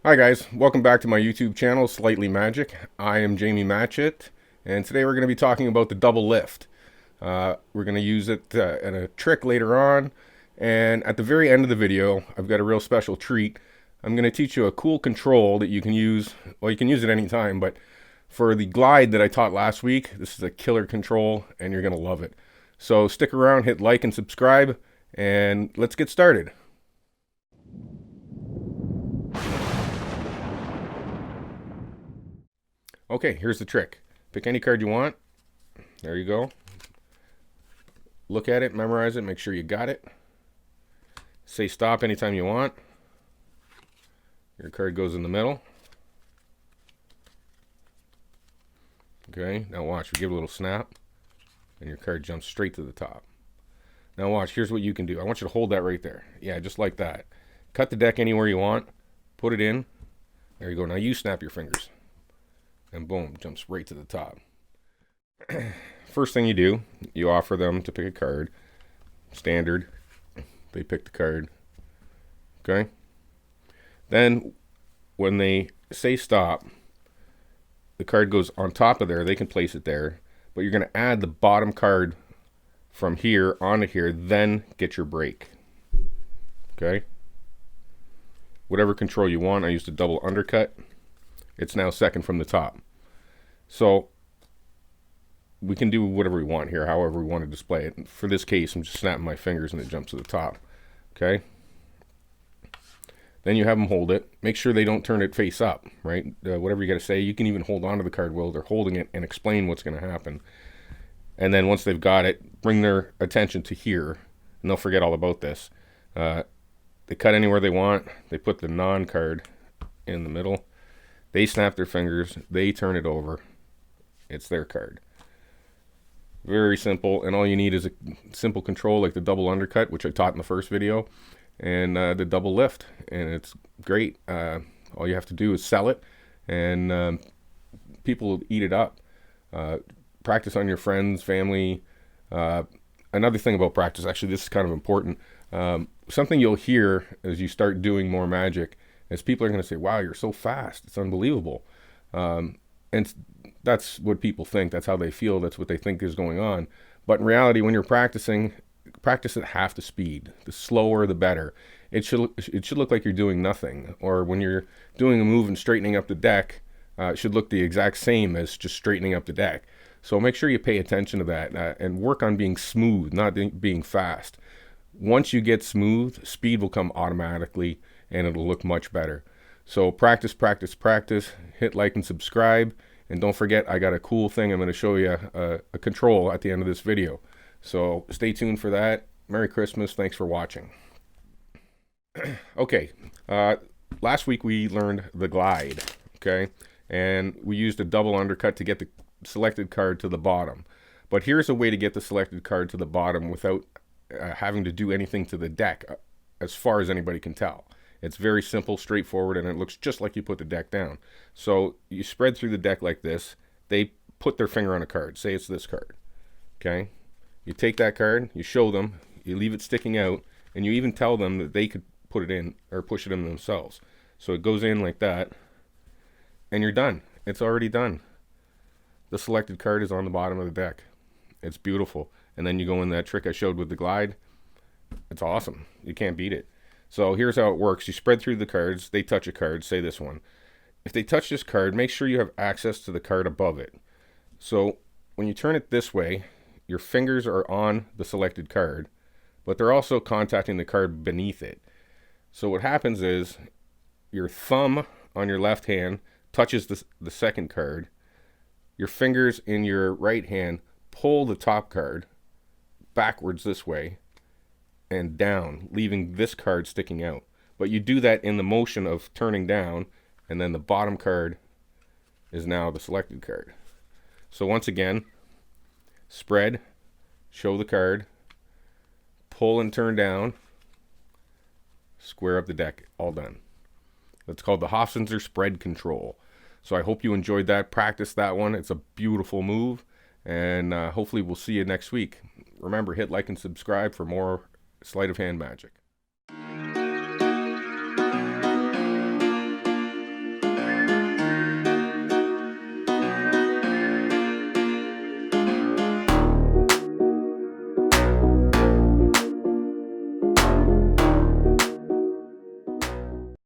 Hi guys, welcome back to my YouTube channel, Slightly Magic. I am Jamie Matchett, and today we're going to be talking about the double lift. We're going to use it in a trick later on, and at the very end of the video, I've got a real special treat. I'm going to teach you a cool control that you can use. Well, you can use it anytime, but for the glide that I taught last week, this is a killer control, and you're going to love it. So stick around, hit like and subscribe, and let's get started. Okay, here's the trick. Pick any card you want. There you go. Look at it, memorize it, make sure you got it. Say stop anytime you want. Your card goes in the middle. Okay, now watch. We give it a little snap, and your card jumps straight to the top. Now watch, here's what you can do. I want you to hold that right there. Yeah, just like that. Cut the deck anywhere you want. Put it in. There you go. Now you snap your fingers. And boom, jumps right to the top. First thing you do, you offer them to pick a card. Standard. They pick the card. Okay? Then, when they say stop, the card goes on top of there. They can place it there. But you're going to add the bottom card from here onto here, then get your break. Okay? Whatever control you want. I used a double undercut. It's now second from the top. So we can do whatever we want here, however we want to display it. For this case, I'm just snapping my fingers and it jumps to the top. Okay? Then you have them hold it. Make sure they don't turn it face up, right? Whatever you got to say. You can even hold on to the card while they're holding it and explain what's going to happen. And then once they've got it, bring their attention to here, and they'll forget all about this. They cut anywhere they want. They put the non-card in the middle. They snap their fingers. They turn it over. It's their card. Very simple, and all you need is a simple control like the double undercut, which I taught in the first video, and the double lift, and it's great. All you have to do is sell it, and people will eat it up. Practice on your friends, family. Another thing about practice, actually this is kind of important, something you'll hear as you start doing more magic is people are going to say, wow, you're so fast. It's unbelievable. And that's what people think. That's how they feel. That's what they think is going on. But in reality, when you're practicing, practice at half the speed. The slower, the better. It should look like you're doing nothing. Or when you're doing a move and straightening up the deck, it should look the exact same as just straightening up the deck. So make sure you pay attention to that and work on being smooth, not being fast. Once you get smooth, speed will come automatically and it'll look much better. So practice, practice, practice. Hit like and subscribe. And don't forget, I got a cool thing. I'm going to show you a control at the end of this video. So stay tuned for that. Merry Christmas. Thanks for watching. Okay. Last week we learned the glide. Okay. And we used a double undercut to get the selected card to the bottom. But here's a way to get the selected card to the bottom without having to do anything to the deck, as far as anybody can tell. It's very simple, straightforward, and it looks just like you put the deck down. So you spread through the deck like this. They put their finger on a card. Say it's this card. Okay? You take that card, you show them, you leave it sticking out, and you even tell them that they could put it in or push it in themselves. So it goes in like that, and you're done. It's already done. The selected card is on the bottom of the deck. It's beautiful. And then you go in that trick I showed with the glide. It's awesome. You can't beat it. So here's how it works. You spread through the cards. They touch a card. Say this one. If they touch this card, make sure you have access to the card above it. So when you turn it this way, your fingers are on the selected card, but they're also contacting the card beneath it. So what happens is your thumb on your left hand touches the second card. Your fingers in your right hand pull the top card backwards this way and down, leaving this card sticking out. But you do that in the motion of turning down, and then the bottom card is now the selected card. So once again, spread, show the card, pull and turn down, square up the deck, all done. That's called the Hofzinser spread control. So I hope you enjoyed that. Practice that one. It's a beautiful move, and hopefully we'll see you next week. Remember, hit like and subscribe for more sleight of hand magic.